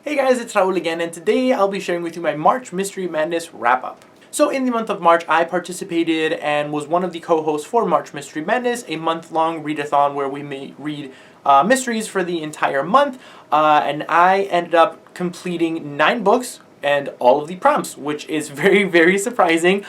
Hey guys, it's Raul again, and today I'll be sharing with you my March Mystery Madness wrap-up. So in the month of March, I participated and was one of the co-hosts for March Mystery Madness, a month-long readathon where we may read mysteries for the entire month, and I ended up completing 9 books and all of the prompts, which is very, very surprising.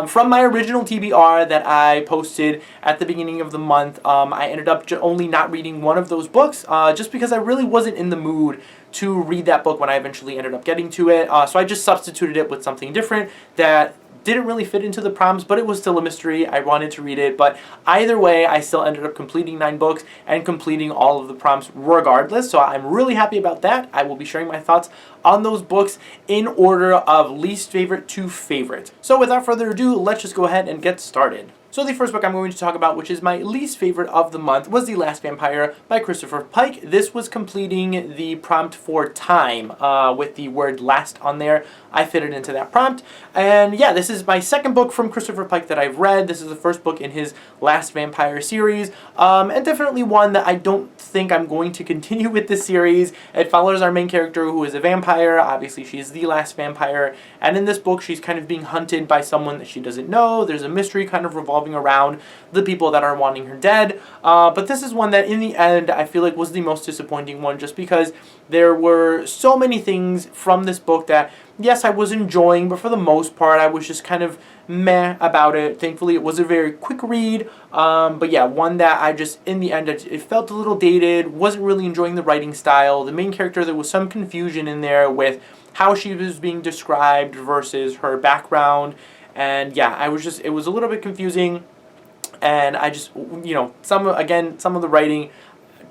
From my original TBR that I posted at the beginning of the month, I ended up only not reading one of those books, just because I really wasn't in the mood to read that book when I eventually ended up getting to it. So I just substituted it with something different that didn't really fit into the prompts, but it was still a mystery. I wanted to read it, but either way, I still ended up completing 9 books and completing all of the prompts regardless, so I'm really happy about that. I will be sharing my thoughts on those books in order of least favorite to favorite. So without further ado, let's just go ahead and get started. So the first book I'm going to talk about, which is my least favorite of the month, was The Last Vampire by Christopher Pike. This was completing the prompt for time with the word last on there. I fitted into that prompt. And yeah, this is my second book from Christopher Pike that I've read. This is the first book in his Last Vampire series, and definitely one that I don't think I'm going to continue with this series. It follows our main character who is a vampire. Obviously, she's the last vampire. And in this book, she's kind of being hunted by someone that she doesn't know. There's a mystery kind of revolving around the people that are wanting her dead. But this is one that in the end I feel like was the most disappointing one, just because there were so many things from this book that, yes, I was enjoying, but for the most part I was just kind of meh about it. Thankfully it was a very quick read, but yeah, one that I just, in the end, it felt a little dated, wasn't really enjoying the writing style. The main character, there was some confusion in there with how she was being described versus her background. And yeah, it was a little bit confusing, and I just, some of the writing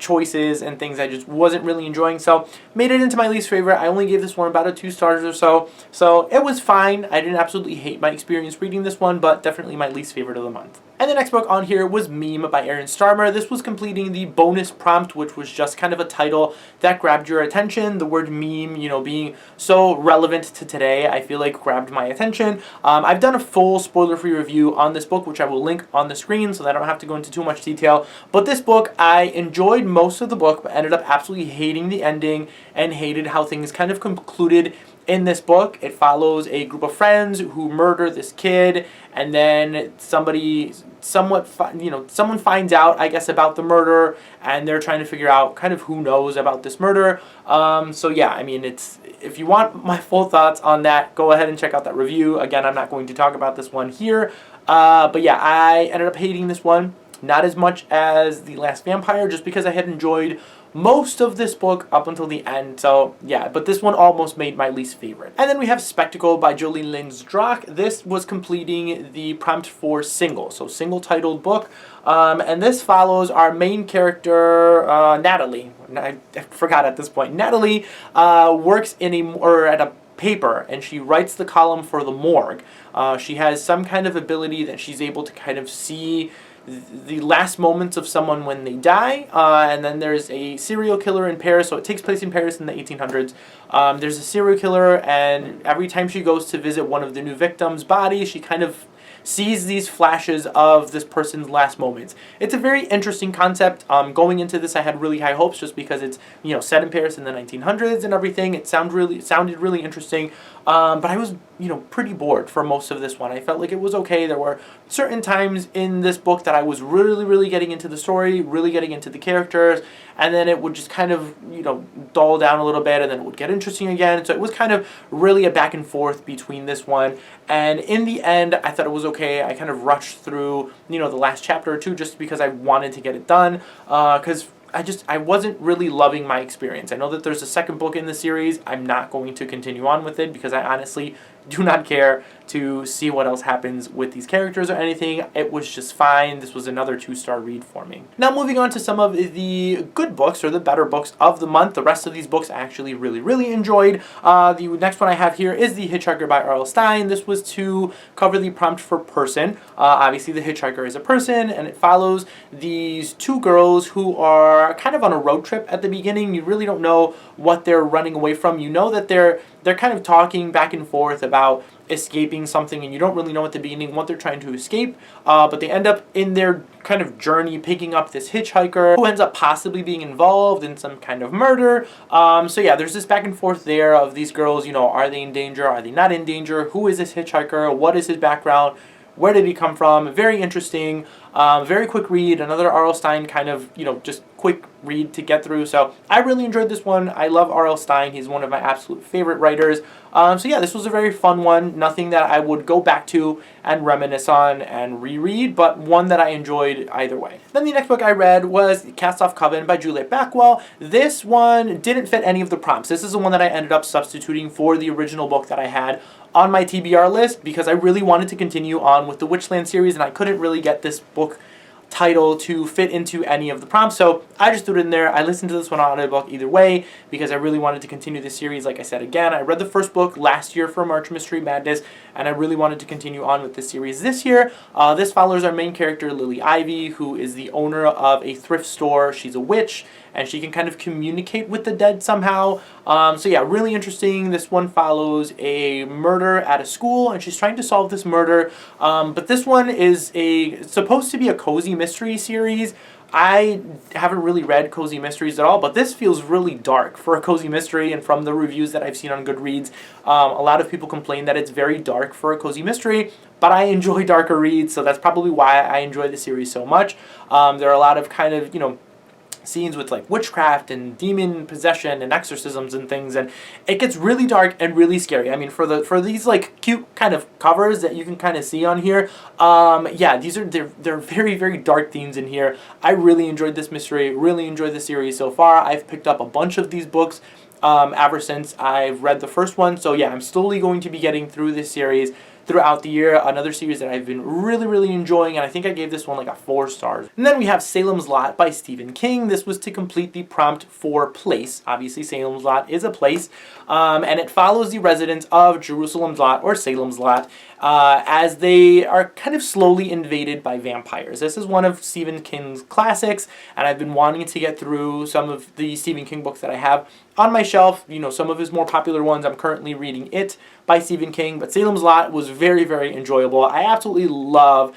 choices and things I just wasn't really enjoying, so made it into my least favorite. I only gave this one about a 2 stars or so it was fine. I didn't absolutely hate my experience reading this one, but definitely my least favorite of the month. And the next book on here was Meme by Aaron Starmer. This was completing the bonus prompt, which was just kind of a title that grabbed your attention. The word meme, being so relevant to today, I feel like grabbed my attention. I've done a full spoiler-free review on this book, which I will link on the screen so that I don't have to go into too much detail. But this book, I enjoyed most of the book, but ended up absolutely hating the ending and hated how things kind of concluded in this book. It follows a group of friends who murder this kid, and then someone finds out, I guess, about the murder, and they're trying to figure out kind of who knows about this murder. So yeah, I mean, if you want my full thoughts on that, go ahead and check out that review. Again, I'm not going to talk about this one here, but yeah, I ended up hating this one. Not as much as The Last Vampire, just because I had enjoyed most of this book up until the end. So yeah, but this one almost made my least favorite. And then we have Spectacle by Jolene Lindsdrock. This was completing the prompt for Single, so single titled book. And this follows our main character, Natalie. I forgot at this point. Natalie works at a paper, and she writes the column for the morgue. She has some kind of ability that she's able to kind of see the last moments of someone when they die, and then there's a serial killer in Paris, so it takes place in Paris in the 1800s. There's a serial killer, and every time she goes to visit one of the new victims' bodies, she kind of sees these flashes of this person's last moments. It's a very interesting concept. Going into this, I had really high hopes just because it's set in Paris in the 1900s and everything. It sounded really interesting, but I was pretty bored for most of this one. I felt like it was okay. There were certain times in this book that I was really getting into the story, really getting into the characters, and then it would just kind of dull down a little bit, and then it would get interesting again. So it was kind of really a back and forth between this one, and in the end I thought it was okay. I kind of rushed through the last chapter or two just because I wanted to get it done, because I wasn't really loving my experience. I know that there's a second book in the series. I'm not going to continue on with it because I honestly do not care to see what else happens with these characters or anything. It was just fine. This was another 2-star read for me. Now moving on to some of the good books, or the better books of the month. The rest of these books I actually really enjoyed. The next one I have here is The Hitchhiker by R.L. Stine. This was to cover the prompt for Person. Obviously the hitchhiker is a person, and it follows these 2 girls who are kind of on a road trip at the beginning. You really don't know what they're running away from. You know that they're they're kind of talking back and forth about escaping something, and you don't really know at the beginning what they're trying to escape, but they end up in their kind of journey picking up this hitchhiker who ends up possibly being involved in some kind of murder. So yeah, there's this back and forth there of these girls, you know, are they in danger, are they not in danger, who is this hitchhiker, what is his background, where did he come from? Very interesting, very quick read, another R.L. Stine kind of, you know, just quick read to get through. So I really enjoyed this one. I love R.L. Stine. He's one of my absolute favorite writers. So yeah, this was a very fun one. Nothing that I would go back to and reminisce on and reread, but one that I enjoyed either way. Then the next book I read was Off Coven by Juliet Backwell. This one didn't fit any of the prompts. This is the one that I ended up substituting for the original book that I had on my TBR list because I really wanted to continue on with the Witchland series, and I couldn't really get this book title to fit into any of the prompts, so I just threw it in there. I listened to this one on audiobook either way because I really wanted to continue the series. Like I said, again, I read the first book last year for March Mystery Madness, and I really wanted to continue on with this series this year. This follows our main character, Lily Ivy, who is the owner of a thrift store. She's a witch, and she can kind of communicate with the dead somehow. So yeah, really interesting. This one follows a murder at a school, and she's trying to solve this murder. But this one is supposed to be a cozy mystery series. I haven't really read cozy mysteries at all, but this feels really dark for a cozy mystery, and from the reviews that I've seen on Goodreads, a lot of people complain that it's very dark for a cozy mystery, but I enjoy darker reads, so that's probably why I enjoy the series so much. There are a lot of kind of, you know, scenes with like witchcraft and demon possession and exorcisms and things, and it gets really dark and really scary. I mean, for these like cute kind of covers that you can kind of see on here, yeah, they're very, very dark themes in here. I really enjoyed this mystery, really enjoyed the series so far. I've picked up a bunch of these books ever since I've read the first one, so yeah, I'm slowly going to be getting through this series throughout the year. Another series that I've been really, really enjoying, and I think I gave this one like a 4 stars. And then we have Salem's Lot by Stephen King. This was to complete the prompt for place. Obviously, Salem's Lot is a place, and it follows the residents of Jerusalem's Lot, or Salem's Lot, as they are kind of slowly invaded by vampires. This is one of Stephen King's classics, and I've been wanting to get through some of the Stephen King books that I have on my shelf. You know, some of his more popular ones. I'm currently reading It by Stephen King, but Salem's Lot was very, very enjoyable. I absolutely love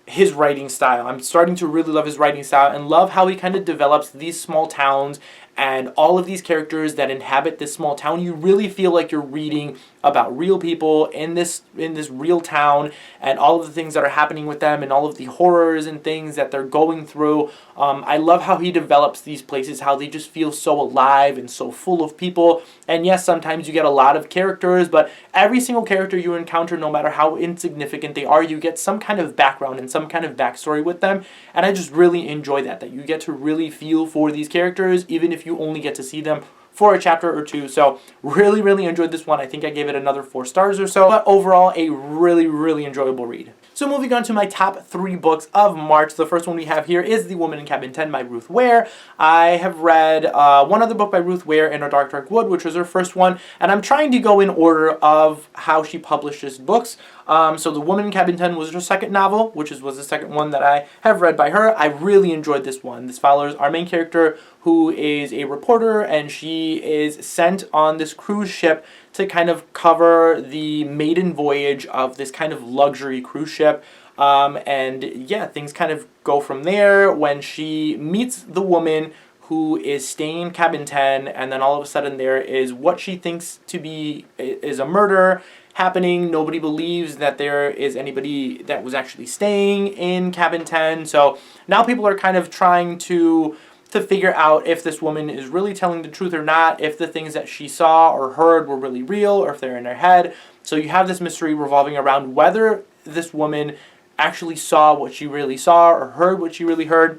his writing style. I'm starting to really love his writing style and love how he kind of develops these small towns and all of these characters that inhabit this small town. You really feel like you're reading about real people in this real town, and all of the things that are happening with them, and all of the horrors and things that they're going through. I love how he develops these places, how they just feel so alive and so full of people. And yes, sometimes you get a lot of characters, but every single character you encounter, no matter how insignificant they are, you get some kind of background and some kind of backstory with them. And I just really enjoy that you get to really feel for these characters, even if you only get to see them for a chapter or two. So really, really enjoyed this one. I think I gave it another 4 stars or so, but overall a really, really enjoyable read. So moving on to my top 3 books of March. The first one we have here is The Woman in Cabin 10 by Ruth Ware. I have read one other book by Ruth Ware, In Our Dark, Dark Wood, which was her first one, and I'm trying to go in order of how she publishes books. So The Woman in Cabin 10 was her second novel, which was the second one that I have read by her. I really enjoyed this one. This follows our main character, who is a reporter, and she is sent on this cruise ship to kind of cover the maiden voyage of this kind of luxury cruise ship. And yeah, things kind of go from there when she meets the woman who is staying in cabin 10, and then all of a sudden there is what she thinks to be is a murder happening. Nobody believes that there is anybody that was actually staying in cabin 10. So now people are kind of trying to figure out if this woman is really telling the truth or not, if the things that she saw or heard were really real, or if they're in her head. So you have this mystery revolving around whether this woman actually saw what she really saw or heard what she really heard.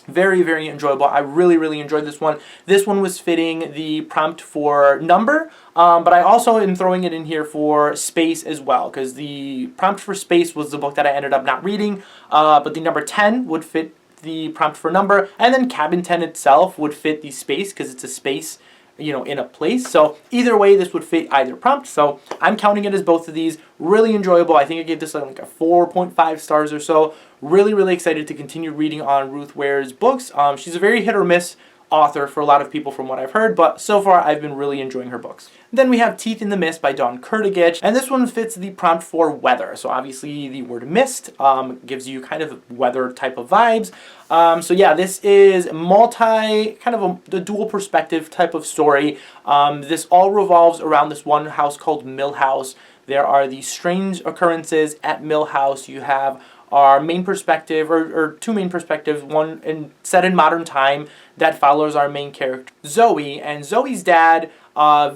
Very, very enjoyable. I really, really enjoyed this one. This one was fitting the prompt for number, but I also am throwing it in here for space as well, because the prompt for space was the book that I ended up not reading, but the number 10 would fit the prompt for number, and then cabin 10 itself would fit the space, because it's a space, you know, in a place. So either way, this would fit either prompt. So I'm counting it as both of these. Really enjoyable. I think I gave this like a 4.5 stars or so. Really, really excited to continue reading on Ruth Ware's books. She's a very hit or miss author for a lot of people from what I've heard, but so far I've been really enjoying her books. Then we have Teeth in the Mist by Dawn Kurtagich, and this one fits the prompt for weather. So obviously the word mist gives you kind of weather type of vibes. So yeah, this is the dual perspective type of story. This all revolves around this one house called Mill House. There are these strange occurrences at Mill House. You have our main perspective, or two main perspectives, one set in modern time that follows our main character, Zoe, and Zoe's dad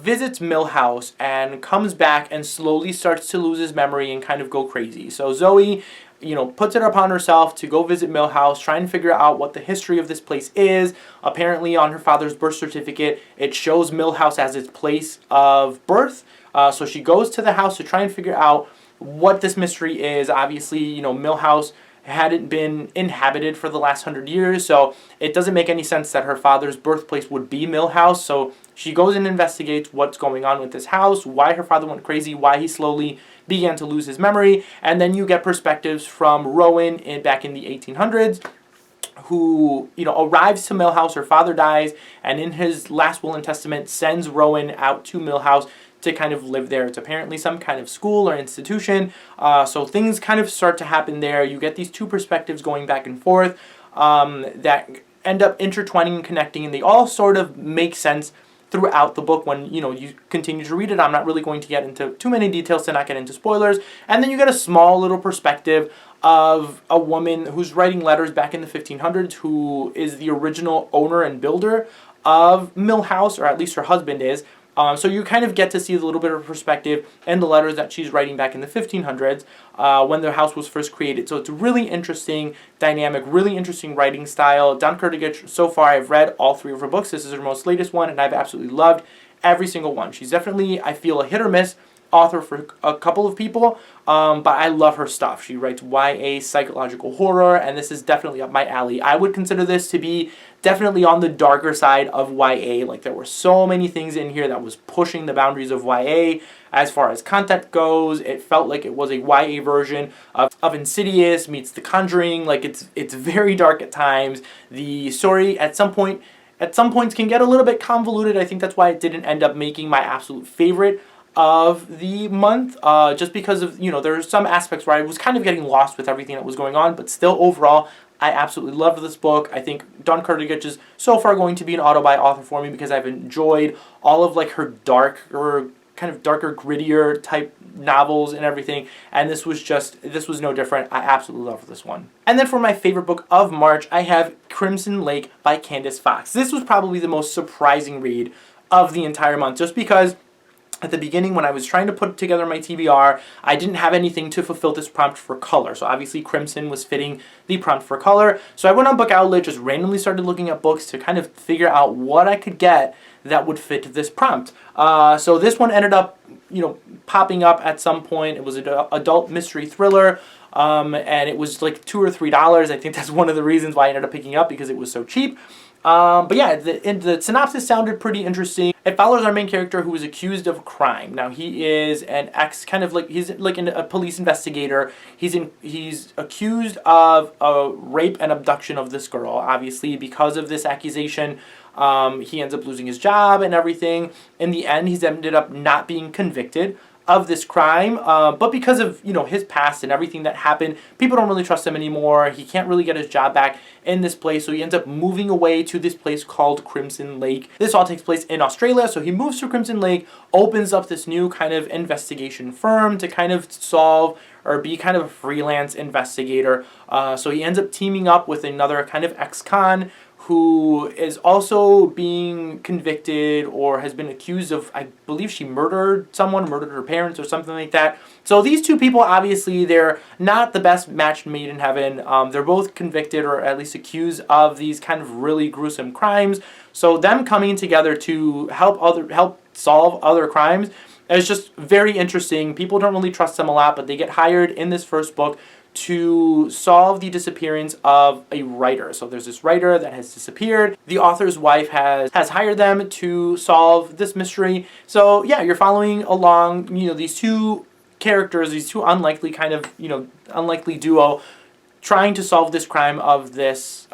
visits Mill House and comes back and slowly starts to lose his memory and kind of go crazy. So Zoe, puts it upon herself to go visit Mill House, try and figure out what the history of this place is. Apparently on her father's birth certificate, it shows Mill House as its place of birth. So she goes to the house to try and figure out what this mystery is. Obviously, Mill House hadn't been inhabited for the last 100 years, so it doesn't make any sense that her father's birthplace would be Mill House. So she goes and investigates what's going on with this house, why her father went crazy, why he slowly began to lose his memory, and then you get perspectives from Rowan back in the 1800s, who arrives to Mill House. Her father dies, and in his last will and testament sends Rowan out to Mill House to kind of live there. It's apparently some kind of school or institution. So things kind of start to happen there. You get these two perspectives going back and forth that end up intertwining and connecting, and they all sort of make sense throughout the book when you continue to read it. I'm not really going to get into too many details to not get into spoilers. And then you get a small little perspective of a woman who's writing letters back in the 1500s, who is the original owner and builder of Mill House, or at least her husband is. So you kind of get to see a little bit of perspective in the letters that she's writing back in the 1500s when the house was first created. So it's a really interesting dynamic, really interesting writing style. Dawn Kurtagich, so far I've read all three of her books. This is her most latest one, and I've absolutely loved every single one. She's definitely, I feel, a hit or miss author for a couple of people, but I love her stuff. She writes YA psychological horror, and this is definitely up my alley. I would consider this to be definitely on the darker side of YA. Like, there were so many things in here that was pushing the boundaries of YA as far as content goes. It felt like it was a YA version of Insidious meets The Conjuring. Like, it's very dark at times. The story at some points can get a little bit convoluted. I think that's why it didn't end up making my absolute favorite of the month, just because of, there are some aspects where I was kind of getting lost with everything that was going on, but still overall, I absolutely loved this book. I think Dawn Kurtagich is so far going to be an auto-buy author for me because I've enjoyed all of her darker, kind of darker, grittier type novels and everything, and this was no different. I absolutely love this one. And then for my favorite book of March, I have Crimson Lake by Candace Fox. This was probably the most surprising read of the entire month, just because at the beginning, when I was trying to put together my TBR, I didn't have anything to fulfill this prompt for color. So obviously Crimson was fitting the prompt for color. So I went on Book Outlet, just randomly started looking at books to kind of figure out what I could get that would fit this prompt. So this one ended up, popping up at some point. It was an adult mystery thriller. And it was like $2 or $3. I think that's one of the reasons why I ended up picking it up, because it was so cheap. But yeah, the synopsis sounded pretty interesting. It follows our main character who is accused of a crime. Now, he is an he's like a police investigator. He's accused of a rape and abduction of this girl. Obviously, because of this accusation, he ends up losing his job and everything. In the end, he's ended up not being convicted of this crime, but because of his past and everything that happened, people don't really trust him anymore. He can't really get his job back in this place, so he ends up moving away to this place called Crimson Lake. This all takes place in Australia, so he moves to Crimson Lake, opens up this new kind of investigation firm to kind of solve or be kind of a freelance investigator. So he ends up teaming up with another kind of ex-con who is also being convicted or has been accused of, I believe she murdered her parents or something like that. So these two people, obviously, they're not the best match made in heaven. They're both convicted or at least accused of these kind of really gruesome crimes. So them coming together to help solve other crimes is just very interesting. People don't really trust them a lot, but they get hired in this first book to solve the disappearance of a writer. So there's this writer that has disappeared. The author's wife has hired them to solve this mystery. So yeah, you're following along, these two characters, these two unlikely kind of, unlikely duo trying to solve this crime of this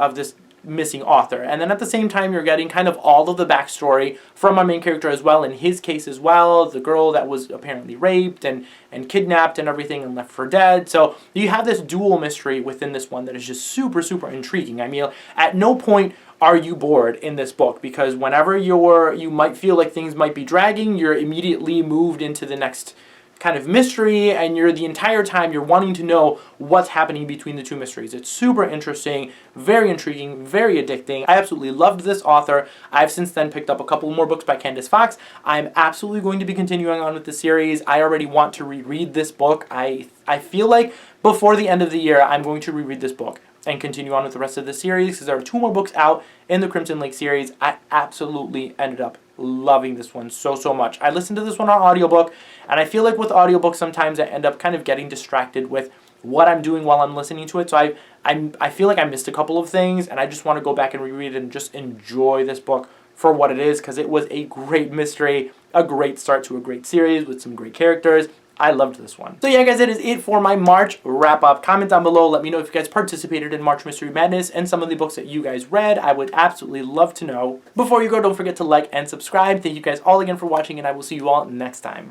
missing author. And then at the same time, you're getting kind of all of the backstory from our main character as well, in his case as well, the girl that was apparently raped and kidnapped and everything and left for dead. So you have this dual mystery within this one that is just super, super intriguing. I mean, at no point are you bored in this book, because whenever you might feel like things might be dragging, you're immediately moved into the next kind of mystery, and the entire time you're wanting to know what's happening between the two mysteries. It's super interesting, very intriguing, very addicting. I absolutely loved this author. I've since then picked up a couple more books by Candice Fox. I'm absolutely going to be continuing on with the series. I already want to reread this book. I feel like before the end of the year, I'm going to reread this book and continue on with the rest of the series, because there are 2 more books out in the Crimson Lake series. I absolutely ended up loving this one so, so much. I listened to this one on audiobook, and I feel like with audiobooks sometimes I end up kind of getting distracted with what I'm doing while I'm listening to it. So I feel like I missed a couple of things, and I just want to go back and reread it and just enjoy this book for what it is, because it was a great mystery, a great start to a great series with some great characters. I loved this one. So yeah, guys, that is it for my March wrap-up. Comment down below. Let me know if you guys participated in March Mystery Madness and some of the books that you guys read. I would absolutely love to know. Before you go, don't forget to like and subscribe. Thank you guys all again for watching, and I will see you all next time.